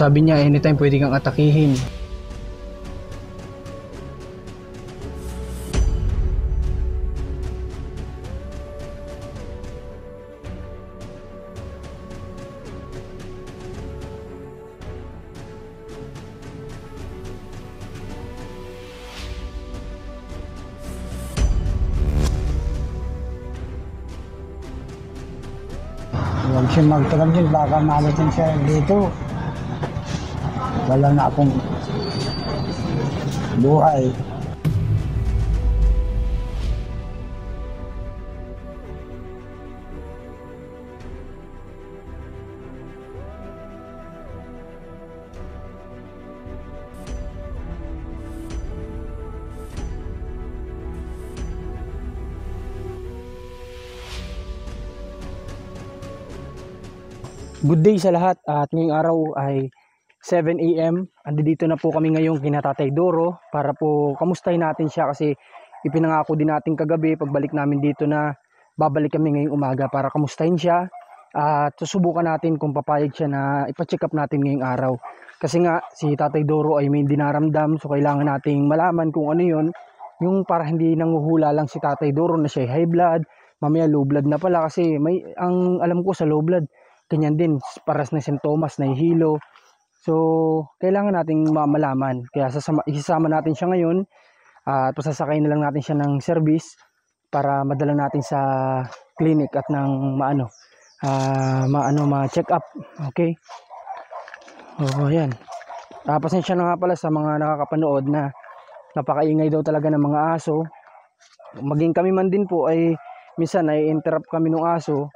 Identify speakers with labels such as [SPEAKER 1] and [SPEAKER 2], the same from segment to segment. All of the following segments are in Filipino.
[SPEAKER 1] Sabi niya anytime pwede kang atakihin.
[SPEAKER 2] Huwag siya magtagal din, baka malitin siya dito. Wala na akong buhay.
[SPEAKER 1] Good day sa lahat at ngayong araw ay 7 AM. Andito na po kami ngayon kina Tatay Doro para po kamustahin natin siya kasi ipinangako din natin kagabi pagbalik namin dito na babalik kami ngayong umaga para kamustahin siya at susubukan natin kung papayag siya na ipa-check up natin ngayong araw. Kasi nga si Tatay Doro ay may dinaramdam, so kailangan nating malaman kung ano yun, yung para hindi nanguhula lang si Tatay Doro na siya high blood, mamaya low blood na pala kasi may ang alam ko sa low blood ganyan din, paras na sintomas, nahihilo. So, kailangan nating malaman. Kaya isasama natin siya ngayon at pasasakay na lang natin siya ng service para madala natin sa clinic at ng ma-check up. Okay? Oh, ayan. Pasensya na nga pala sa mga nakakapanood na napakaingay daw talaga ng mga aso. Maging kami man din po ay minsan ay interrupt kami ng aso.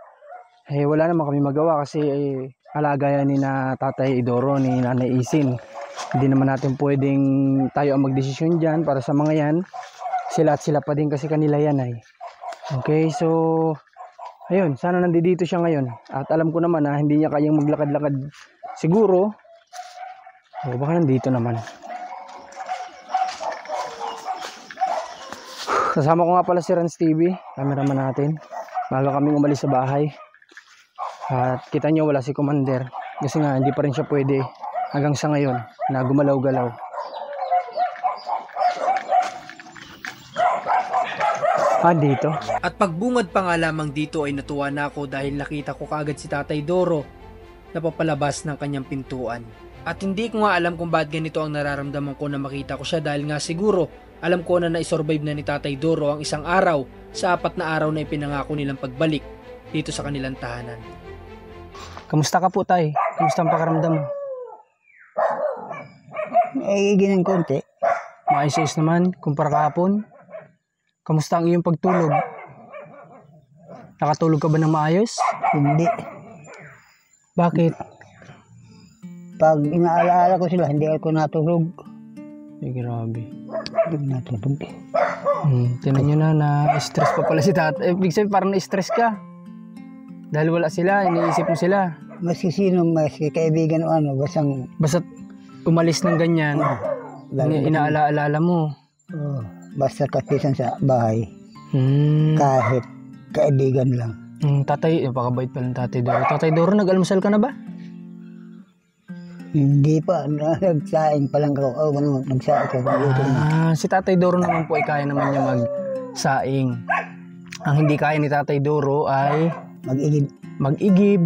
[SPEAKER 1] Wala naman kami magawa kasi alaga yan ni na Tatay Doro, ni Nanay Isin. Hindi naman natin pwedeng tayo ang magdesisyon dyan para sa mga yan. Sila at sila pa din kasi kanila yan ay. Okay, so ayun, sana nandito siya ngayon. At alam ko naman na hindi niya kayang maglakad-lakad siguro. Baka nandito naman. Kasama ko nga pala si Rans TV, cameraman natin. Bago kaming umalis sa bahay. At kita nyo wala si Commander kasi nga hindi pa rin siya pwede hanggang sa ngayon na gumalaw-galaw. Dito.
[SPEAKER 3] At pagbungad pa nga lamang dito ay natuwa na ako dahil nakita ko kaagad si Tatay Doro na papalabas ng kanyang pintuan. At hindi ko nga alam kung bakit ganito ang nararamdaman ko na makita ko siya dahil nga siguro alam ko na na-survive na ni Tatay Doro ang isang araw sa 4 na araw na ipinangako nilang pagbalik dito sa kanilang tahanan.
[SPEAKER 1] Kamusta ka po, Tay? Kamusta ang pakaramdam mo?
[SPEAKER 2] Ginang konti.
[SPEAKER 1] Maayos naman, kumpara kahapon. Kamusta ang iyong pagtulog? Nakatulog ka ba ng maayos?
[SPEAKER 2] Hindi.
[SPEAKER 1] Bakit?
[SPEAKER 2] Pag inaalaala ko sila, hindi ako natulog.
[SPEAKER 1] Grabe.
[SPEAKER 2] Hindi natulog.
[SPEAKER 1] Tinan nyo na stress pa pala si Tatay. Ibig sabihin parang na-stress ka. Dahil wala sila, iniisip mo sila.
[SPEAKER 2] Maski sino, maski kaibigan o ano,
[SPEAKER 1] basta umalis ng ganyan, inaala-alala mo.
[SPEAKER 2] Basta kapisan sa bahay. Kahit kaibigan lang.
[SPEAKER 1] Tatay, napakabait pala ng Tatay Doro. Tatay Doro, nag-almusal ka na ba?
[SPEAKER 2] Hindi pa, nagsaing pa lang ako. Nagsaing ko.
[SPEAKER 1] Si Tatay Doro naman po ay kaya naman niya magsaing. Ang hindi kaya ni Tatay Doro ay mag-igib,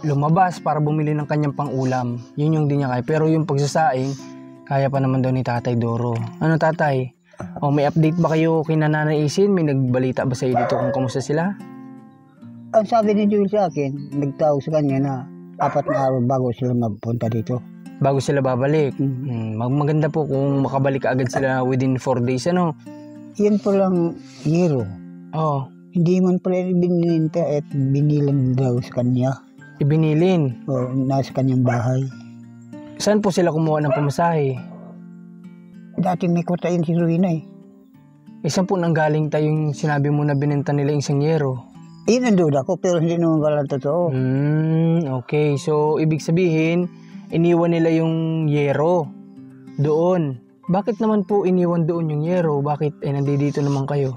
[SPEAKER 1] lumabas para bumili ng kanyang pang-ulam. Yun yung di niya kaya. Pero yung pagsasaing, kaya pa naman daw ni Tatay Doro. Ano, Tatay? May update ba kayo kina Nanay Isin? May nagbalita ba sa iyo dito kung kamusta sila?
[SPEAKER 2] Ang sabi ni Joel sa akin, nagtawag sa kanya na 4 na araw bago sila magpunta dito.
[SPEAKER 1] Bago sila babalik? Maganda po kung makabalik agad sila within 4 days, ano?
[SPEAKER 2] Yan po lang hero. Hindi man pala binilinta at binilan daw sa kanya.
[SPEAKER 1] Ibinilin?
[SPEAKER 2] Nasa kanyang bahay.
[SPEAKER 1] Saan po sila kumuha ng pamasahe?
[SPEAKER 2] Dati may kwarta yun si Ruina eh.
[SPEAKER 1] Saan po nanggaling tayong sinabi mo na binenta nila yung Sangyero?
[SPEAKER 2] Nandun ako pero hindi naman pala totoo.
[SPEAKER 1] Okay, so ibig sabihin, iniwan nila yung yero doon. Bakit naman po iniwan doon yung yero? Bakit nandito naman kayo?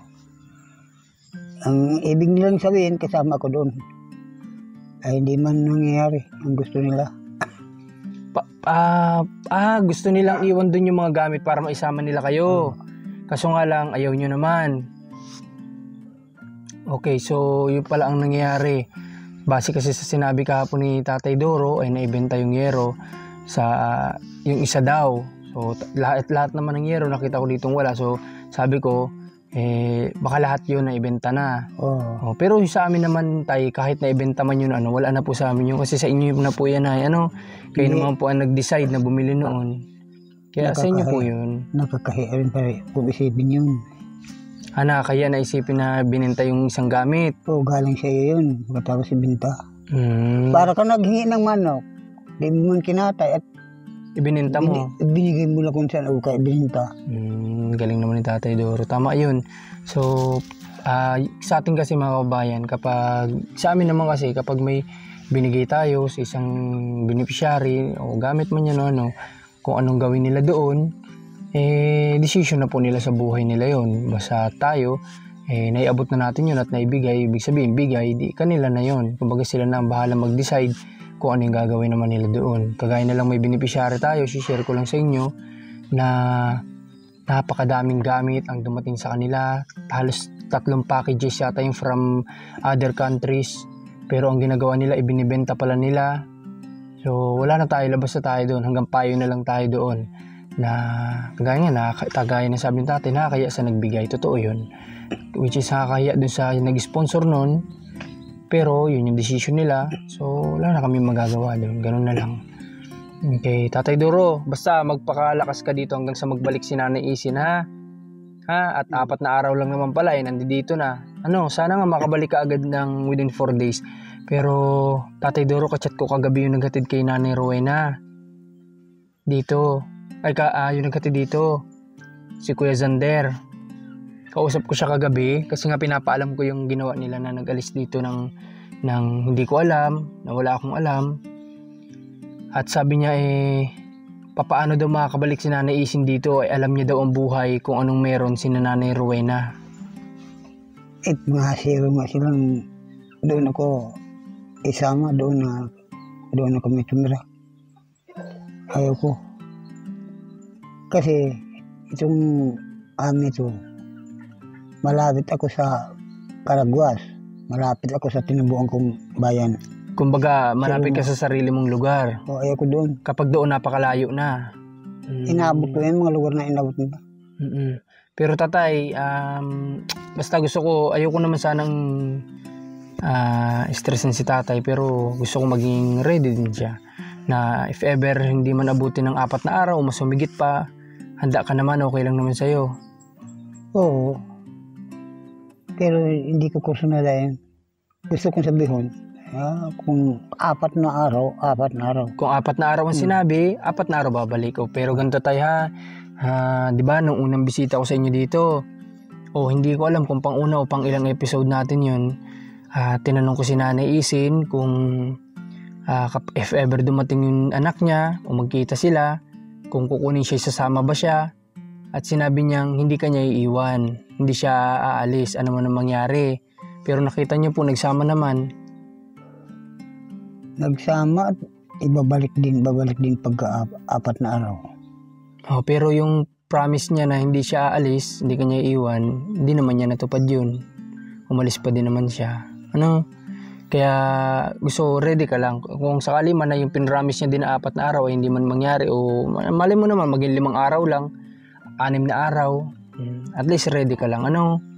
[SPEAKER 2] Ang ibig nilang sabihin, kasama ko doon. Ay hindi man nangyayari ang gusto nila.
[SPEAKER 1] Gusto nilang iwan dun yung mga gamit para maisama nila kayo. Kaso nga lang, ayaw nyo naman. Okay, so yun pala ang nangyayari. Base kasi sa sinabi kahapon ni Tatay Doro, ay naibenta yung yero sa yung isa daw. So lahat naman ng yero nakita ko ditong wala. So sabi ko, baka lahat yun na ibenta na. Pero sa amin naman tay, kahit na ibenta man yun, wala na po sa amin yun. Kasi sa inyo na po yan ay kayo naman po ang nag-decide na bumili noon. Kaya sa inyo po yun.
[SPEAKER 2] Nakakahiya rin pa kung isipin yun.
[SPEAKER 1] Kaya naisipin na bininta yung isang gamit.
[SPEAKER 2] Galing sa iyo yun. Pagkatapos ibinta. Para ka naghingi ng manok. Di mo man kinatay at
[SPEAKER 1] ibininta mo.
[SPEAKER 2] Binigay mo lang kung saan ako ka ibininta.
[SPEAKER 1] Galing naman ni Tatay Doro. Tama yun. So, sa atin kasi mga kabayan, sa amin naman kasi, kapag may binigay tayo sa isang beneficiary, o gamit man yan, kung anong gawin nila doon, decision na po nila sa buhay nila yon. Basta tayo, naiabot na natin yun at naibigay, ibig sabihin, bigay, di kanila na yon. Kumbaga sila na ang bahala mag-decide kung ano yung gagawin naman nila doon. Kagaya na lang may beneficiary tayo, share ko lang sa inyo na napakadaming gamit ang dumating sa kanila. Halos 3 packages yata yung from other countries. Pero ang ginagawa nila, ibinibenta pala nila. So wala na tayo, labas na tayo doon. Hanggang payo na lang tayo doon. Na kagaya na sabi ng tatay, nakakaya sa nagbigay. Totoo yun. Which is nakakaya doon sa nag-sponsor noon. Pero yun yung decision nila. So wala na kami magagawa doon. Ganun na lang. Okay, Tatay Doro, basta magpakalakas ka dito hanggang sa magbalik si Nanay Isin, ha? At 4 na araw lang naman pala, nandito na. Sana nga makabalik ka agad ng within 4 days. Pero Tatay Doro, kachat ko kagabi yung naghatid kay Nanay Rowena. Dito. Yung naghatid dito. Si Kuya Zander. Kausap ko siya kagabi kasi nga pinapaalam ko yung ginawa nila na nag-alis dito ng hindi ko alam, na wala akong alam. At sabi niya papaano daw makakabalik si Nanay Isin dito, alam niya daw ang buhay kung anong meron si Nanay Rowena.
[SPEAKER 2] Mga zero nga silang doon ako isama, doon ako may tumira. Ayaw ko. Kasi itong amin ito, malapit ako sa Caraguas. Malapit ako sa tinubuan kong bayan.
[SPEAKER 1] Kumbaga, malapit ka sa sarili mong lugar.
[SPEAKER 2] Ayaw ko doon.
[SPEAKER 1] Kapag doon, napakalayo na.
[SPEAKER 2] Inabot ko yan, mga lugar na inabot nila.
[SPEAKER 1] Pero tatay, basta gusto ko, ayoko naman sanang stressin si tatay, pero gusto ko maging ready din siya. Na if ever hindi man abutin ng 4 na araw, mas humigit pa, handa ka naman, okay lang naman sa'yo.
[SPEAKER 2] Oo. Pero hindi ko kusunadayan. Gusto kong sabihin, kung 4 na araw.
[SPEAKER 1] Kung 4 na araw ang sinabi, 4 na araw babalik. Pero ganito tayo di ba, nung unang bisita ko sa inyo dito, hindi ko alam kung pang una o pang ilang episode natin yun, tinanong ko si Nanay Isin kung if ever dumating yung anak niya o magkita sila, kung kukunin siya, sasama ba siya. At sinabi niyang hindi kanya iiwan, hindi siya aalis, ano man ang mangyari. Pero nakita niyo po, nagsama naman.
[SPEAKER 2] Nagsama at babalik din pagka 4 na araw.
[SPEAKER 1] Pero yung promise niya na hindi siya aalis, hindi kanya iiwan, hindi naman niya natupad yun. Umalis pa din naman siya. Kaya gusto ready ka lang. Kung sakali man na yung pinramis niya din na 4 na araw ay hindi man mangyari, o mali mo naman maging 5 araw lang, 6 na araw, at least ready ka lang.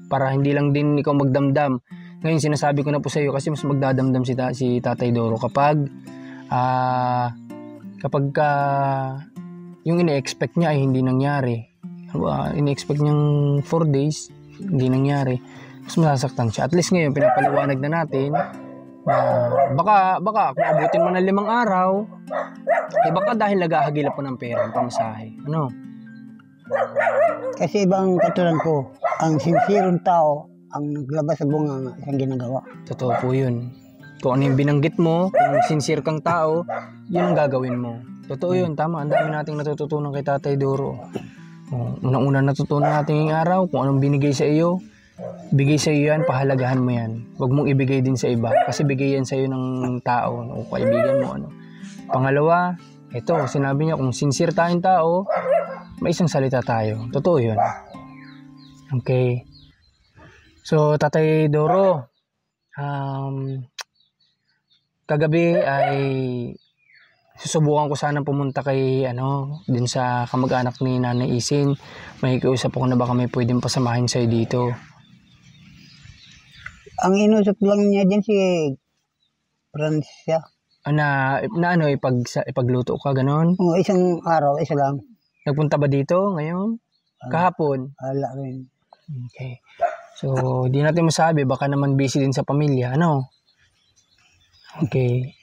[SPEAKER 1] Para hindi lang din ikaw magdamdam. Ngayon sinasabi ko na po sa iyo kasi mas magdadamdam si Tatay Doro kapag yung ine-expect niya ay hindi nangyari. Ine-expect niyang 4 days, hindi nangyari. Mas masasaktan siya. At least ngayon pinapaliwanag na natin baka kung abutin mo ng 5 araw, baka dahil naghahagilap po ng pera, pamasahe.
[SPEAKER 2] Kasi ibang katulad ko, ang sincere tao ang naglabas sa bunga ng ginagawa.
[SPEAKER 1] Totoo po yun. Kung ano yung binanggit mo, kung sincere kang tao, yun ang gagawin mo. Totoo yun, tama. Ang dami nating natututunan kay Tatay Doro. Unang-una natutunan natin yung araw, kung anong binigay sa iyo, bigay sa iyo yan, pahalagahan mo yan. Huwag mong ibigay din sa iba, kasi bigay yan sa iyo ng tao o kaibigan mo. Pangalawa, ito, sinabi niya kung sincere tayong tao, may isang salita tayo. Totoo yun. Okay. So, Tatay Doro, kagabi ay susubukan ko sana pumunta kay din sa kamag-anak ni Nanay Isin. May kiusap ako na baka may pwedeng pasamahin sa'yo dito.
[SPEAKER 2] Ang inusap lang niya dyan si Francia.
[SPEAKER 1] Ipagluto ka, ganon?
[SPEAKER 2] O, isang araw, isa lang.
[SPEAKER 1] Nagpunta ba dito ngayon? Kahapon?
[SPEAKER 2] Wala rin.
[SPEAKER 1] Okay. So, di natin masabi, baka naman busy din sa pamilya, ano? Okay.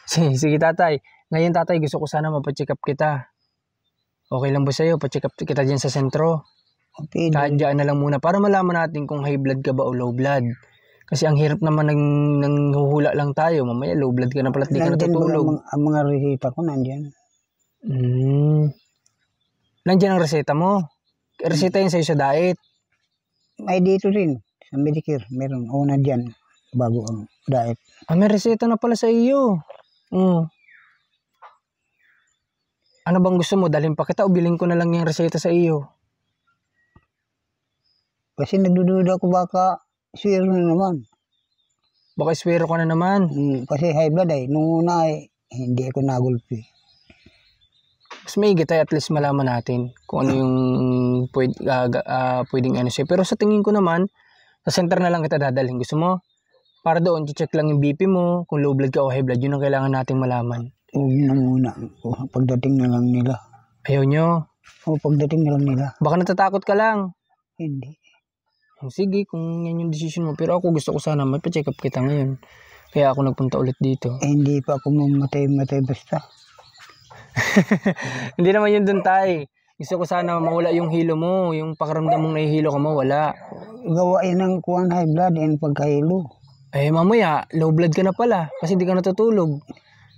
[SPEAKER 1] Sige, tatay. Ngayon, tatay, gusto ko sana mapacheck up kita. Okay lang ba sa'yo? Pacheck up kita dyan sa sentro.
[SPEAKER 2] Okay.
[SPEAKER 1] Kahit dyan na lang muna para malaman natin kung high blood ka ba o low blood. Kasi ang hirap naman nang huhula lang tayo. Mamaya low blood ka na pala at di ka natutulog.
[SPEAKER 2] Ang mga resita ko nandyan.
[SPEAKER 1] Nandiyan ang reseta mo. Reseta yun sa'yo sa diet.
[SPEAKER 2] May dito rin. Sa Medicare. Meron. Una dyan. Bago ang diet.
[SPEAKER 1] May reseta na pala sa iyo. Ano bang gusto mo? Dalhin pa kita o bilhin ko na lang yung reseta sa iyo?
[SPEAKER 2] Kasi nagdududa ko baka swero na naman.
[SPEAKER 1] Baka swero ka na naman.
[SPEAKER 2] Kasi high blood nung una hindi ako nagulpi.
[SPEAKER 1] Mas maigi tayo at least malaman natin kung ano yung pwedeng ano siya. Pero sa tingin ko naman, sa center na lang kita dadalhin. Gusto mo? Para doon, check lang yung BP mo, kung low blood ka o high blood, yun ang kailangan nating malaman.
[SPEAKER 2] Huwag na muna. Pagdating na lang nila.
[SPEAKER 1] Ayaw nyo?
[SPEAKER 2] Pagdating na lang nila.
[SPEAKER 1] Baka natatakot ka lang.
[SPEAKER 2] Hindi.
[SPEAKER 1] Sige, kung yan yung decision mo. Pero ako gusto ko sana may pa-check up kita ngayon. Kaya ako nagpunta ulit dito.
[SPEAKER 2] Hindi pa ako mamatay basta.
[SPEAKER 1] Hindi naman yun dun, tay. Gusto ko sana mawala yung hilo mo. Yung pakiramdam mong nahihilo ka, mawala.
[SPEAKER 2] Gawain ng kuwan high blood and pagkahilo.
[SPEAKER 1] Mamaya, low blood ka na pala. Kasi di ka natutulog.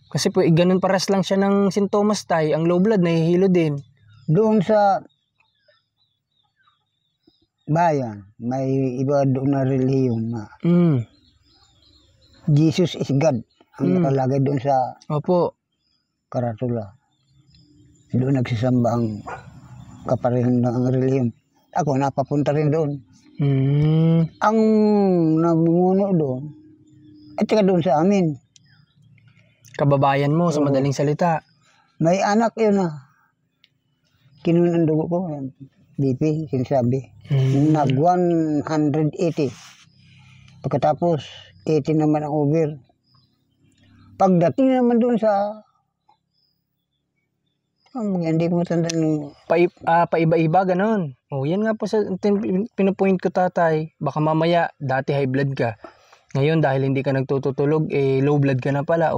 [SPEAKER 1] Kasi po, ganun paras lang siya ng sintomas, tay. Ang low blood, nahihilo din.
[SPEAKER 2] Doon sa bayan, may iba doon na reliyon na Jesus is God. Ang nakalagay doon sa karatula. Doon nagsisamba ang kaparehan ng reliyon. Ako, napapunta rin doon. Ang namumuno doon, at saka doon sa amin.
[SPEAKER 1] Kababayan mo, sa madaling salita.
[SPEAKER 2] May anak yun kinuha ng dugo ko, BP, sinasabi. Nag 180. Pagkatapos, 80 naman ang over. Pagdating naman doon sa hindi ko matanda nung
[SPEAKER 1] paiba-iba, ganon. Yan nga po sa pinupoint ko, tatay. Baka mamaya, dati high blood ka. Ngayon, dahil hindi ka nagtutulog, low blood ka na pala.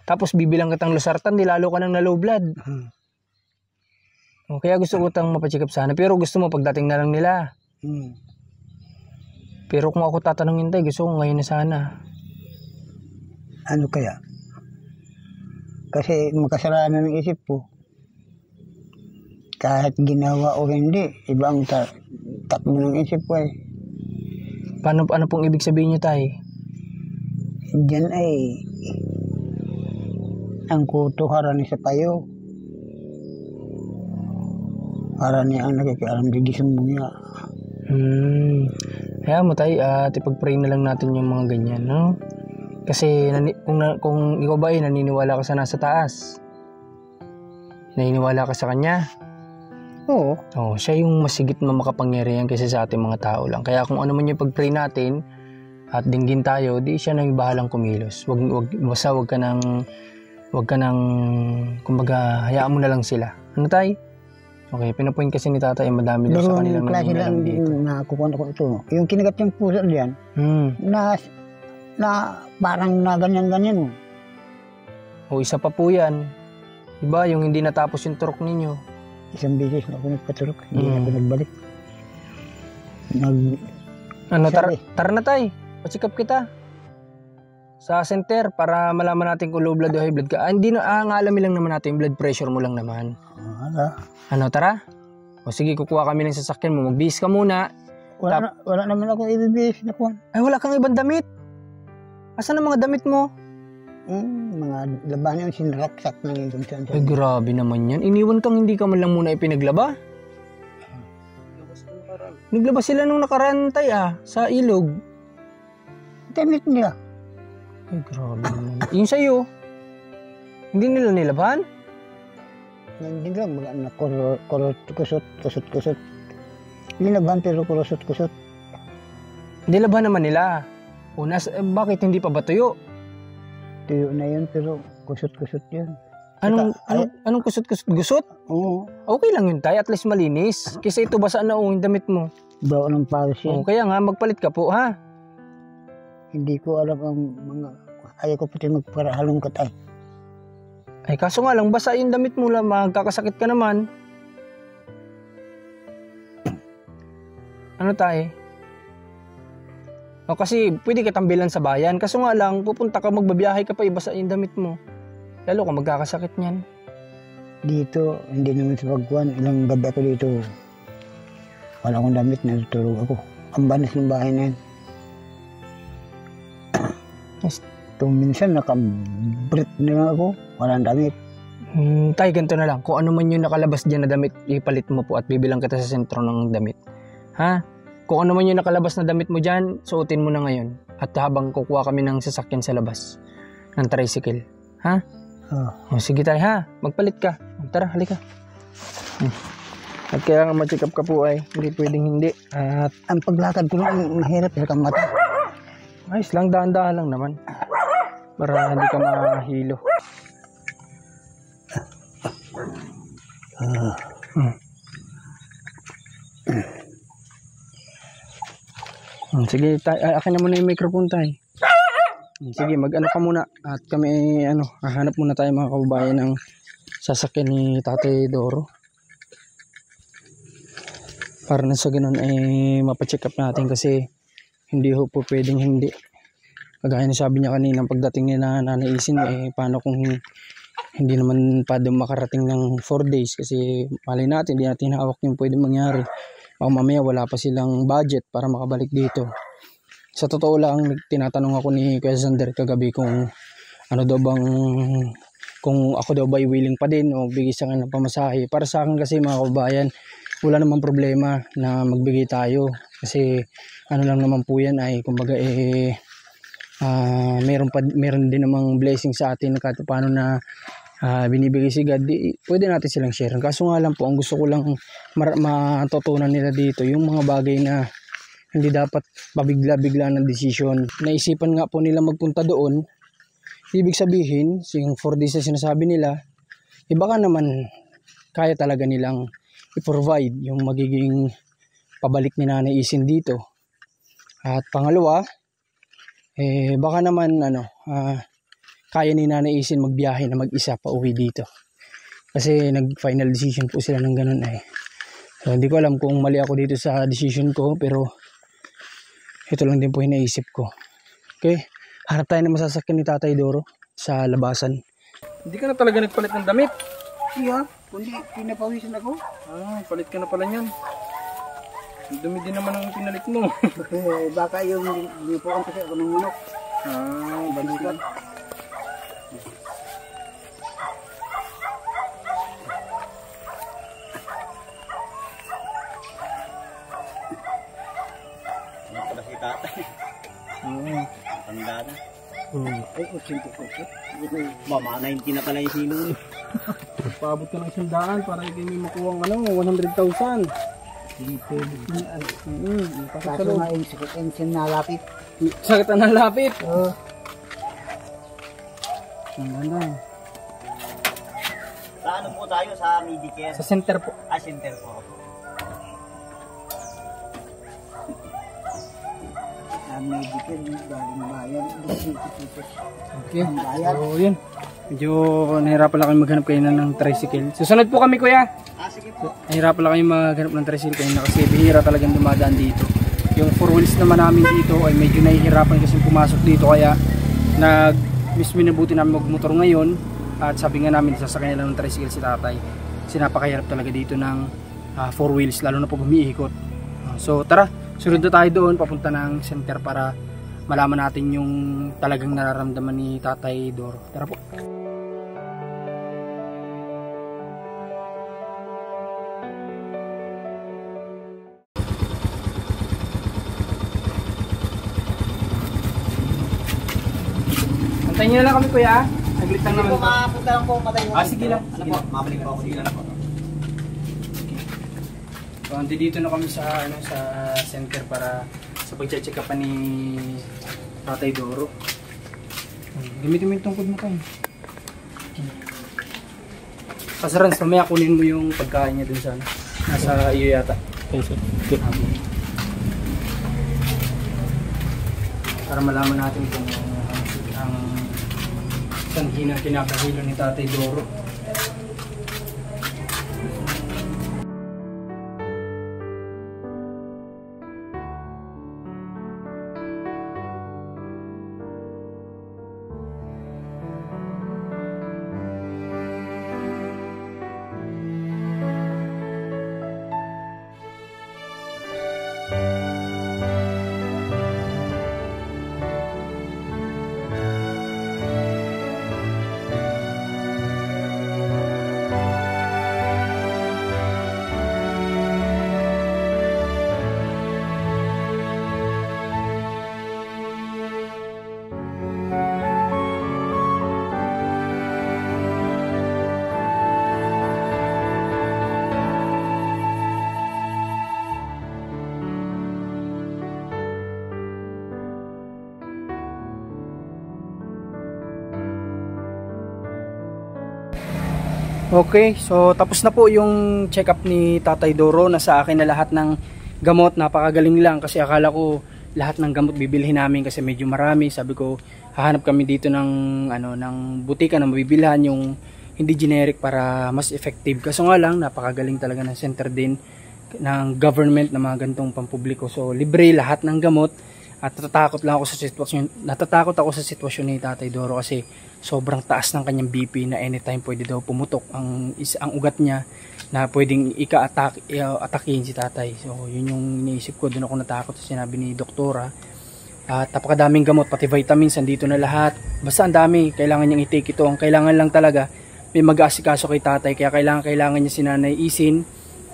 [SPEAKER 1] Tapos, bibilang kitang losartan, di lalo ka nang na low blood. Kaya gusto ko tang mapacheck up sana. Pero gusto mo, pagdating na lang nila. Pero kung ako tatanungin, tay, gusto ko ngayon na sana.
[SPEAKER 2] Ano kaya? Kasi makasalanan ng isip ko. Kahit ginawa o hindi, ibang takbo ng isip ko
[SPEAKER 1] Ano pong ibig sabihin niyo, tay?
[SPEAKER 2] Diyan ang kuto harani sa payo. Harani ang nakikialam di gisumbunya.
[SPEAKER 1] Kaya mo, tay, ipag-pray na lang natin yung mga ganyan, no? Kasi kung ikaw ba naniniwala ka sa nasa taas, naniniwala ka sa kanya, siya yung masigit na makapangyarihan kaysa sa ating mga tao lang. Kaya kung ano man yung pag-pray natin at dinggin tayo, di siya nang bahalang kumilos. Wag ka nang kumbaga hayaan mo na lang sila. Ano, tay? Okay, pinapoint kasi ni tatay madami daw sa kanilang nangyayari dito.
[SPEAKER 2] Nakukuha ko ito. Yung kinagat yung puso diyan, na parang na ganyan-ganyan.
[SPEAKER 1] Isa pa po yan. Diba, yung hindi natapos yung turok ninyo.
[SPEAKER 2] Isang beses na ako nagpaturok, hindi na ako nagbalik.
[SPEAKER 1] Tara na, tay. Pa-check up kita. Sa center para malaman natin kung low blood o high blood ka. Ang alamin lang naman natin yung blood pressure mo lang naman. Tara? Sige, kukuha kami ng sasakyan mo. Magbihis ka muna.
[SPEAKER 2] Wala naman ako ibibihis na kuhan.
[SPEAKER 1] Wala kang ibang damit. Asan ang mga damit mo?
[SPEAKER 2] Mga labanan yung sinraksak na yun kung saan.
[SPEAKER 1] Ay, grabe naman yan. Iniwan kang hindi ka man lang muna ipinaglaba. Naglaba sila nung nakaraan tay sa ilog.
[SPEAKER 2] Damit nila.
[SPEAKER 1] Ay, grabe naman. Yung sa'yo, hindi nila nilaban?
[SPEAKER 2] Hindi lang, mga kusot. Nilaban pero kusot.
[SPEAKER 1] Nilaban naman nila. Bakit hindi pa ba tuyo?
[SPEAKER 2] Tuyo na yun pero kusot yun.
[SPEAKER 1] Anong kusot?
[SPEAKER 2] Oo.
[SPEAKER 1] Okay lang yun tay, at least malinis. Kaysa ito basa na yung damit mo.
[SPEAKER 2] Bawa ng pares yan.
[SPEAKER 1] Kaya nga, magpalit ka po ha.
[SPEAKER 2] Hindi ko alam ang mga... Ayaw ko pati magparahalong katay.
[SPEAKER 1] Ay, kaso nga lang, basa yung damit mo lang, magkakasakit ka naman. Ano tayo? Kasi pwede kitang bilan sa bayan. Kaso nga lang, pupunta ka, magbabiyahe ka pa, ibasa yung damit mo. Lalo ka magkakasakit niyan.
[SPEAKER 2] Dito, hindi naman sa pagkuhan. Ilang gabi ako dito. Wala akong damit, natutulog ako. Ang banas ng bahay na yan. Minsan nakabrit na lang ako. Walang damit.
[SPEAKER 1] Tay, ganito na lang. Kung ano man yung nakalabas dyan na damit, ipalit mo po at bibilang kita sa sentro ng damit. Ha? Kung ano man yung nakalabas na damit mo dyan, suotin mo na ngayon. At habang kukuha kami ng sasakyan sa labas, ng tricycle. Ha? Sige tayo ha. Magpalit ka. Tara, halika. At kaya nga ma-check up ka po ay hindi pwedeng hindi. At
[SPEAKER 2] ang paglakad ko lang mahirap kang mata.
[SPEAKER 1] ayos lang, daan-daan lang naman. Para hindi ka mahilo. Sige, akin na muna yung microphone tayo. Sige, mag-ano ka muna. At kami, hahanap muna tayo mga kababayan ng sasakyan ni Tatay Doro. Para na sa ganun mapacheck up natin kasi hindi ho po pwedeng hindi. Kagaya na sabi niya kanina, pagdating niya na nanaisin, paano kung hindi naman pa daw makarating ng 4 days kasi mali natin, hindi natin hawak yung pwede mangyari. O mamaya wala pa silang budget para makabalik dito. Sa totoo lang, tinatanong ako ni Kuya Sander kagabi kung ano daw bang, kung ako daw ba willing pa din o bigay sa akin ng pamasahe. Para sa akin kasi mga kababayan, wala namang problema na magbigay tayo. Kasi ano lang naman po yan ay kumbaga meron din namang blessing sa atin kahit paano na binibigay si God, pwede natin silang share. Kaso nga lang po, ang gusto ko lang matutunan nila dito, yung mga bagay na hindi dapat pabigla-bigla ng desisyon. Naisipan nga po nila magpunta doon, ibig sabihin, yung 4 days na sinasabi nila, baka naman kaya talaga nilang i-provide yung magiging pabalik ni Nanay Isin dito. At pangalawa, baka naman kaya ni Nanay Isin magbiyahe na mag-isa pa uwi dito. Kasi nag-final decision po sila ng ganun So, hindi ko alam kung mali ako dito sa decision ko, pero ito lang din po hinaisip ko. Okay, harap tayo na masasakyan ni Tatay Doro sa labasan. Hindi ka na talaga nagpalit ng damit?
[SPEAKER 2] Iya, kundi pinapawisan ako.
[SPEAKER 1] Palit ka na pala niyan. Dumi din naman ang pinalit mo.
[SPEAKER 2] Baka yung lipuan kasi ako ng manok.
[SPEAKER 1] Balikan.
[SPEAKER 4] Tanda na.
[SPEAKER 2] Ay, 80%.
[SPEAKER 4] Mama, 90 na pala yung silo.
[SPEAKER 1] Paabot ka ng 100 para hindi may makuha ng 100,000.
[SPEAKER 2] Kaso nga yung sakit engine na lapit.
[SPEAKER 1] Sakit na lapit.
[SPEAKER 4] Sa ano po tayo? Sa Medicare?
[SPEAKER 1] Sa center po.
[SPEAKER 4] Center po.
[SPEAKER 2] Medicare, galing bayan.
[SPEAKER 1] Okay. So, yun. Medyo nahirapan lang kayo maghanap kayo ng tricycle. Susunod po kami, kuya.
[SPEAKER 4] Sige po.
[SPEAKER 1] Nahirapan lang kayo maghanap ng tricycle kayo kasi bihira talagang dumadaan dito. Yung 4 wheels naman namin dito ay medyo nahihirapan kasi pumasok dito kaya mismo nabuti namin magmotor ngayon at sabi nga namin sasakyan lang ng tricycle si tatay. Kasi napakahirap talaga dito ng 4 wheels lalo na pag umiikot. So tara, sunod na tayo doon papunta ng center para malaman natin yung talagang nararamdaman ni Tatay Doro. Tara po. Antayin niyo na lang kami, kuya. Saglit lang naman.
[SPEAKER 4] Mapunta lang po, matay mo.
[SPEAKER 1] Sige lang.
[SPEAKER 4] Ano po, mabalik po ako. Sige lang po.
[SPEAKER 1] So, dito na kami sa sa center para sa pag-check up ni Tatay Doro. Gamitin mo yung tungkod mo tayo. Pasarans, mamaya kunin mo yung pagkain niya dun sa nasa iyo yata. Okay, sir. Okay. Para malaman natin kung ang sanhi na kinakahilo ni Tatay Doro. Okay, so tapos na po yung check-up ni Tatay Doro. Nasa akin na lahat ng gamot. Napakagaling lang kasi akala ko lahat ng gamot bibilhin namin kasi medyo marami. Sabi ko, hahanap kami dito ng ng butika na mabibilhan yung hindi generic para mas effective. Kaso nga lang, napakagaling talaga ng center din ng government na mga ganitong pampubliko. So libre lahat ng gamot. At natatakot ako sa sitwasyon ni Tatay Doro kasi sobrang taas ng kanyang BP na anytime pwede daw pumutok ang ugat niya na pwedeng atakihin si Tatay. So yun yung iniisip ko, doon ako natakot sa sinabi ni doktora. At napakadaming gamot, pati vitamins andito na lahat. Basta ang dami, kailangan niyang i-take ito. Ang kailangan lang talaga may mag-aasikaso kay Tatay, kaya kailangan niya si Nanay Isin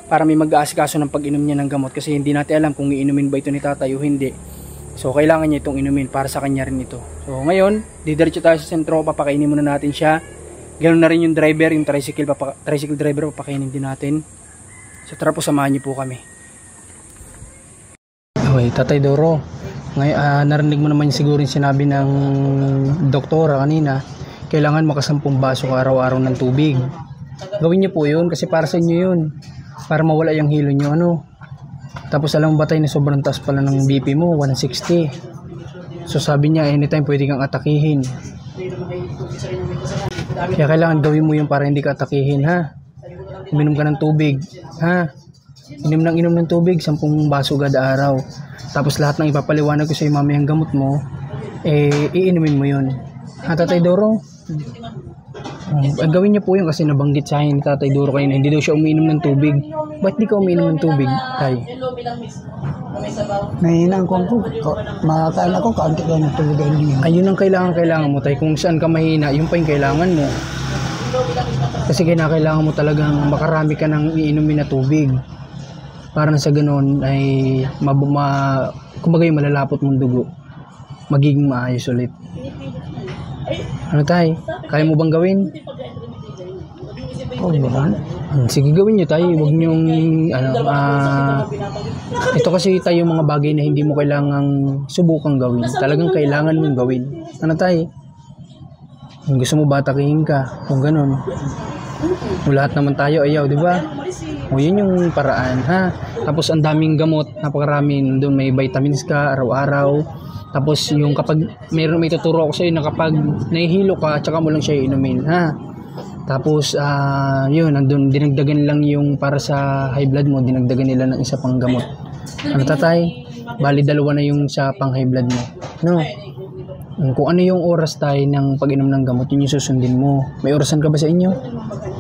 [SPEAKER 1] para may mag-aasikaso ng pag-inom niya ng gamot kasi hindi natin alam kung iinumin ba ito ni Tatay o hindi. So kailangan niya itong inumin para sa kanya rin ito. So ngayon, didiretso tayo sa sentro, papakainin muna natin siya. Ganoon na rin yung driver, yung tricycle driver, papakainin din natin. So tara po, samahan niyo po kami. Okay, Tatay Doro. Ngayon, narinig mo naman siguro yung sinabi ng doktora kanina, kailangan makasampung baso ka araw-araw ng tubig. Gawin niyo po yun kasi para sa inyo yun. Para mawala yung hilo niyo, Tapos alam mo ba tayo na sobrang taas pala ng BP mo, 160. So sabi niya anytime pwede kang atakihin. Kaya kailangan gawin mo yun para hindi ka atakihin, ha? Uminom ka ng tubig, ha? Inom ng tubig, 10 baso kada araw. Tapos lahat ng ipapaliwanag ko sa iyo mamayang gamot mo, iinumin mo yun. Ha, Tatay Doro? Gawin niyo po yun kasi nabanggit sa akin ni Tatay Doro kayo na hindi daw siya umiinom ng tubig. Ba't di ka umiinom ng tubig, Tay?
[SPEAKER 2] Mahina ko makakain ako, kaunti lang ng tubig ay niyo.
[SPEAKER 1] Ayun ang kailangan mo, Tay. Kung saan ka mahina, yun pa yung kailangan mo. Kasi kailangan mo talagang makarami ka ng iinumin na tubig. Para na sa ganoon ay kumbaga yung malalapot mong dugo, magiging maayos ulit. Ano, Tay? Kaya mo bang gawin?
[SPEAKER 2] Oo, ba?
[SPEAKER 1] Sige, gawin nyo, Tay. Huwag nyong ito kasi tayo mga bagay na hindi mo kailangang subukang gawin. Talagang kailangan mong gawin. Ano, Tay? Kung gusto mo batakihin ka, kung ganun. Lahat naman tayo ayaw, di ba? O yun yung paraan, ha? Tapos ang daming gamot, napakarami. Doon may vitamins ka araw-araw. Tapos yung kapag may tuturo ako sa iyo na kapag nahihilo ka, tsaka mo lang siya inumin, ha? Tapos yun, nandun dinagdagan lang yung para sa high blood mo, dinagdagan nila ng isa pang gamot. Ano, Tatay? Bali 2 na yung sa pang high blood mo. No? Kung ano yung oras tayo ng pag-inom ng gamot, yun yung susundin mo. May orasan ka ba sa inyo?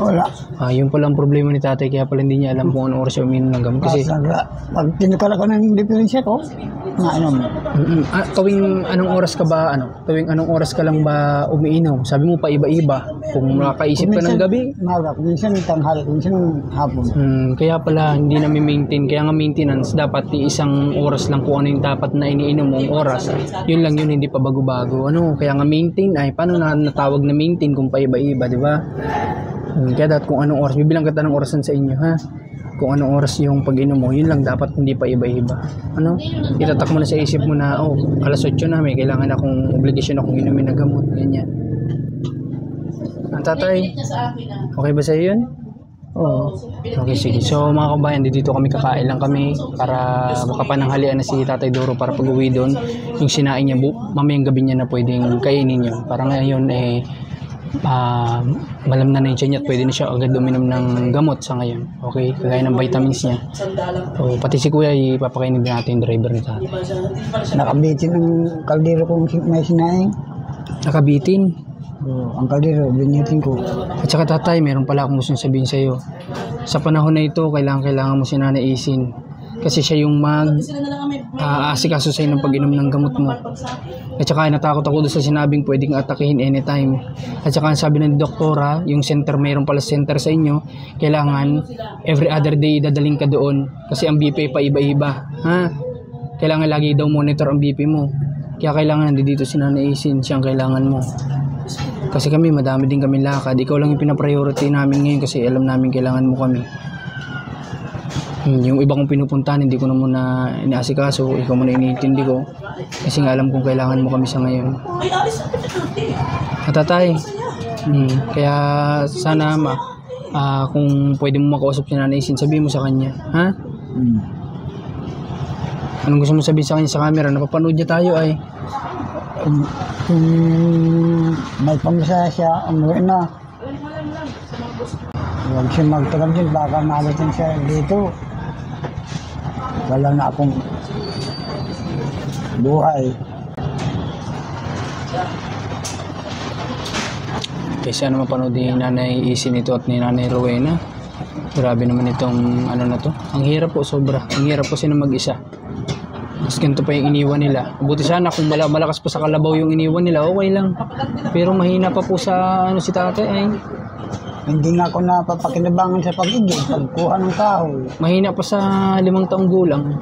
[SPEAKER 2] Wala.
[SPEAKER 1] Yun pala ang problema ni Tatay, kaya pala hindi niya alam kung ano oras siya uminom ng gamot. Kasi
[SPEAKER 2] pag tinukala ko ng diferensya ko, na inom.
[SPEAKER 1] Tuwing anong oras ka ba, tuwing anong oras ka lang ba umiinom? Sabi mo pa iba-iba. Kung nakakaisip ka ng gabi.
[SPEAKER 2] Maga, minsan tanghali, minsan hapon.
[SPEAKER 1] Kaya pala hindi na maintain. Kaya nga maintenance, dapat isang oras lang kung ano yung dapat na iniinom mong oras. Yun lang yun, hindi pa bago-bago. Kaya nga maintain ay, paano na natawag na maintain kung pa iba-iba, di ba? Kaya dapat kung anong oras, bibilang kita ng orasan sa inyo, ha? Kung anong oras yung pag-inom mo, yun lang dapat, hindi pa iba-iba. Itatak mo na sa isip mo na, alas 8 na, may kailangan akong obligasyon akong inumin na gamot, ganyan. Ang tatay, okay ba sa'yo yun? Oo. Okay, sige. So mga kabayan, dito kami kakain lang kami para makapananghalian na si Tatay Doro para pag-uwi doon. Yung sinain niya, mamayang gabi niya na pwedeng kainin yun. Para ngayon, malam na yung tiyan niya at pwede na siya agad uminom ng gamot sa ngayon. Okay, kagaya ng vitamins niya. So, pati si Kuya, ipapakainin din natin yung driver ni Tatay.
[SPEAKER 2] Nakabitin ng kaldero kong may sinaing.
[SPEAKER 1] Nakabitin?
[SPEAKER 2] Ang kaldero, binitin ko.
[SPEAKER 1] At saka Tatay, meron pala akong gusto sabihin sa iyo. Sa panahon na ito, kailangan mo si Nanay Isin. Kasi siya yung asikaso sa'yo ng pag-inom ng gamot mo. At saka natakot ako doon sa sinabing pwedeng atakihin anytime. At saka sabi ng doktora, yung center, mayroon pala center sa inyo, kailangan every other day dadaling ka doon. Kasi ang BP pa iba-iba. Kailangan lagi daw monitor ang BP mo. Kaya kailangan nandito si Nanay Isin, siyang kailangan mo. Kasi kami, madami din kami lakad. Ikaw lang yung pinapriority namin ngayon kasi alam namin kailangan mo kami. Yung iba kong pinupuntahan, hindi ko na muna inaasikaso. Ikaw muna iniintindi ko. Kasi nga alam kong kailangan mo kami sa ngayon. Tatay, kaya sana kung pwede mo makausap si Nanay Isin, sabihin mo sa kanya. Ha? Anong gusto mo sabihin sa kanya sa camera? Napapanood niya tayo ay.
[SPEAKER 2] Kung may pamasa siya, umuwi na. Huwag siya magtagal dyan, baka malitin siya dito. Wala na akong buhay.
[SPEAKER 1] Okay, sana mapanood ni Nanay Isin ito at ni Nanay Rowena. Grabe naman itong na to. Ang hirap po, sobra. Ang hirap kasi na mag-isa. Mas ganito pa yung iniwan nila. Buti sana kung malakas po sa kalabaw yung iniwan nila, okay lang. Pero mahina pa po sa si tatay ay.
[SPEAKER 2] Hindi nga ako napapakinabangan sa pag-igil, pagkuha ng kahoy.
[SPEAKER 1] Mahina pa sa 5 taong gulang.